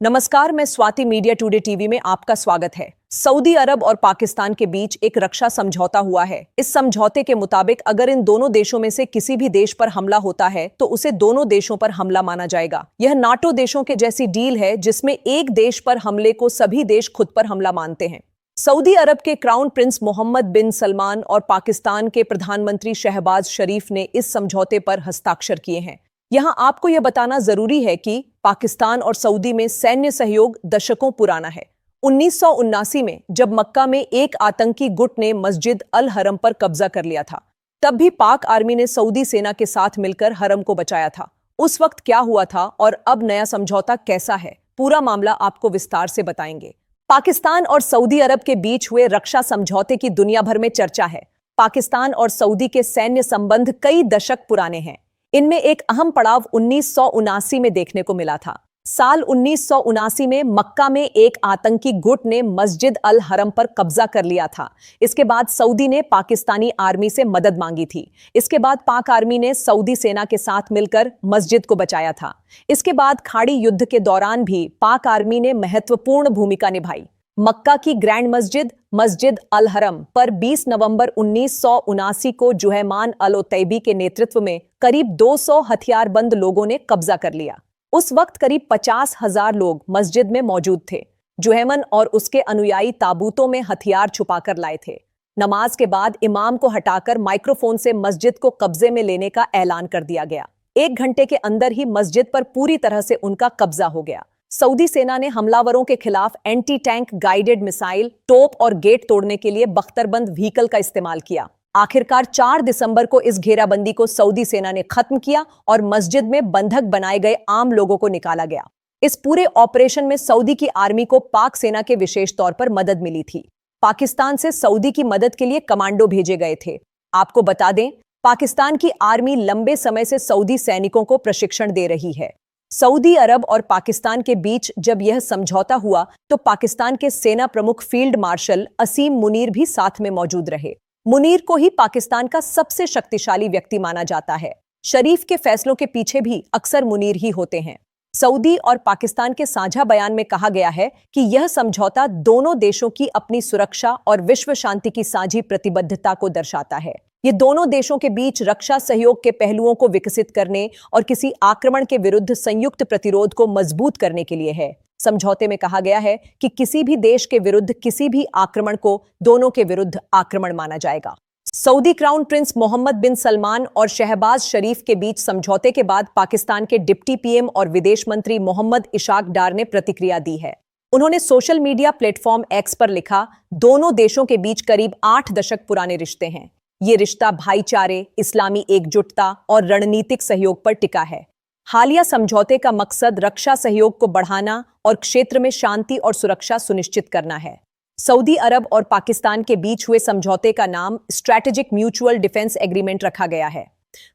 नमस्कार, मैं Swati media today TV में आपका स्वागत है। सऊदी अरब और पाकिस्तान के बीच एक रक्षा समझौता हुआ है। इस समझौते के मुताबिक अगर इन दोनों देशों में से किसी भी देश पर हमला होता है तो उसे दोनों देशों पर हमला माना जाएगा। यह नाटो देशों के जैसी डील है जिसमें एक देश पर हमले को सभी देश खुद पर हमला मानते हैं। सऊदी अरब के क्राउन प्रिंस मोहम्मद बिन सलमान और पाकिस्तान के प्रधानमंत्री शहबाज शरीफ ने इस समझौते पर हस्ताक्षर किए हैं। यहां आपको यह बताना जरूरी है कि पाकिस्तान और सऊदी में सैन्य सहयोग दशकों पुराना है। 1979 में जब मक्का में एक आतंकी गुट ने मस्जिद अल हरम पर कब्जा कर लिया था, तब भी पाक आर्मी ने सऊदी सेना के साथ मिलकर हरम को बचाया था। उस वक्त क्या हुआ था और अब नया समझौता कैसा है, पूरा मामला आपको विस्तार से बताएंगे। पाकिस्तान और सऊदी अरब के बीच हुए रक्षा समझौते की दुनिया भर में चर्चा है। पाकिस्तान और सऊदी के सैन्य संबंध कई दशक पुराने हैं। इनमें एक अहम पड़ाव 1979 में देखने को मिला था। साल 1979 में मक्का में एक आतंकी गुट ने मस्जिद अल हरम पर कब्जा कर लिया था। इसके बाद सऊदी ने पाकिस्तानी आर्मी से मदद मांगी थी। इसके बाद पाक आर्मी ने सऊदी सेना के साथ मिलकर मस्जिद को बचाया था। इसके बाद खाड़ी युद्ध के दौरान भी पाक आर्मी ने महत्वपूर्ण भूमिका निभाई। मक्का की ग्रैंड मस्जिद मस्जिद अल हरम पर 20 नवंबर 1979 को जुहैमान अल ओतैबी के नेतृत्व में करीब 200 हथियारबंद लोगों ने कब्जा कर लिया। उस वक्त करीब 50,000 लोग मस्जिद में मौजूद थे। जुहैमन और उसके अनुयायी ताबूतों में हथियार छुपाकर लाए थे। नमाज के बाद इमाम को हटाकर माइक्रोफोन से मस्जिद को कब्जे में लेने का ऐलान कर दिया गया। 1 घंटे के अंदर ही मस्जिद पर पूरी तरह से उनका कब्जा हो गया। सऊदी सेना ने हमलावरों के खिलाफ एंटी टैंक गाइडेड मिसाइल, तोप और गेट तोड़ने के लिए बख्तरबंद व्हीकल का इस्तेमाल किया। आखिरकार 4 दिसंबर को इस घेराबंदी को सऊदी सेना ने खत्म किया और मस्जिद में बंधक बनाए गए आम लोगों को निकाला गया। इस पूरे ऑपरेशन में सऊदी की आर्मी को पाक सेना के विशेष तौर पर मदद मिली थी। पाकिस्तान से सऊदी की मदद के लिए कमांडो भेजे गए थे। आपको बता दें, पाकिस्तान की आर्मी लंबे समय से सऊदी सैनिकों को प्रशिक्षण दे रही है। सऊदी अरब और पाकिस्तान के बीच जब यह समझौता हुआ तो पाकिस्तान के सेना प्रमुख फील्ड मार्शल असीम मुनीर भी साथ में मौजूद रहे। मुनीर को ही पाकिस्तान का सबसे शक्तिशाली व्यक्ति माना जाता है। शरीफ के फैसलों के पीछे भी अक्सर मुनीर ही होते हैं। सऊदी और पाकिस्तान के साझा बयान में कहा गया है कि यह समझौता दोनों देशों की अपनी सुरक्षा और विश्व शांति की साझी प्रतिबद्धता को दर्शाता है। ये दोनों देशों के बीच रक्षा सहयोग के पहलुओं को विकसित करने और किसी आक्रमण के विरुद्ध संयुक्त प्रतिरोध को मजबूत करने के लिए है। समझौते में कहा गया है कि किसी भी देश के विरुद्ध किसी भी आक्रमण को दोनों के विरुद्ध आक्रमण माना जाएगा। सऊदी क्राउन प्रिंस मोहम्मद बिन सलमान और शहबाज शरीफ के बीच समझौते के बाद पाकिस्तान के डिप्टी पीएम और विदेश मंत्री मोहम्मद इशाक डार ने प्रतिक्रिया दी है। उन्होंने सोशल मीडिया प्लेटफॉर्म एक्स पर लिखा, दोनों देशों के बीच करीब 8 दशक पुराने रिश्ते हैं। ये रिश्ता भाईचारे, इस्लामी एकजुटता और रणनीतिक सहयोग पर टिका है। हालिया समझौते का मकसद रक्षा सहयोग को बढ़ाना और क्षेत्र में शांति और सुरक्षा सुनिश्चित करना है। सऊदी अरब और पाकिस्तान के बीच हुए समझौते का नाम स्ट्रैटेजिक म्यूचुअल डिफेंस एग्रीमेंट रखा गया है।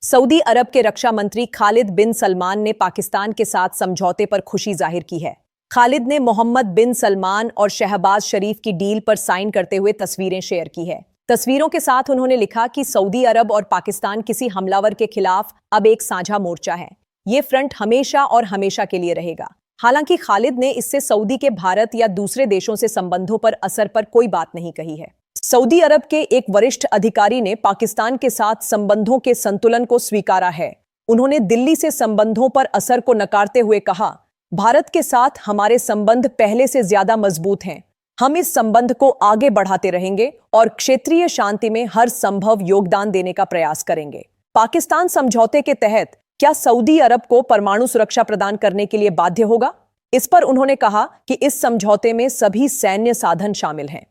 सऊदी अरब के रक्षा मंत्री खालिद बिन सलमान ने पाकिस्तान के साथ समझौते पर खुशी जाहिर की है। खालिद ने मोहम्मद बिन सलमान और शहबाज शरीफ की डील पर साइन करते हुए तस्वीरें शेयर की है। तस्वीरों के साथ उन्होंने लिखा कि सऊदी अरब और पाकिस्तान किसी हमलावर के खिलाफ अब एक साझा मोर्चा है। ये फ्रंट हमेशा और हमेशा के लिए रहेगा। हालांकि खालिद ने इससे सऊदी के भारत या दूसरे देशों से संबंधों पर असर पर कोई बात नहीं कही है। सऊदी अरब के एक वरिष्ठ अधिकारी ने पाकिस्तान के साथ संबंधों के संतुलन को स्वीकारा है। उन्होंने दिल्ली से संबंधों पर असर को नकारते हुए कहा, भारत के साथ हमारे संबंध पहले से ज्यादा मजबूत हैं। हम इस संबंध को आगे बढ़ाते रहेंगे और क्षेत्रीय शांति में हर संभव योगदान देने का प्रयास करेंगे। पाकिस्तान समझौते के तहत क्या सऊदी अरब को परमाणु सुरक्षा प्रदान करने के लिए बाध्य होगा? इस पर उन्होंने कहा कि इस समझौते में सभी सैन्य साधन शामिल हैं।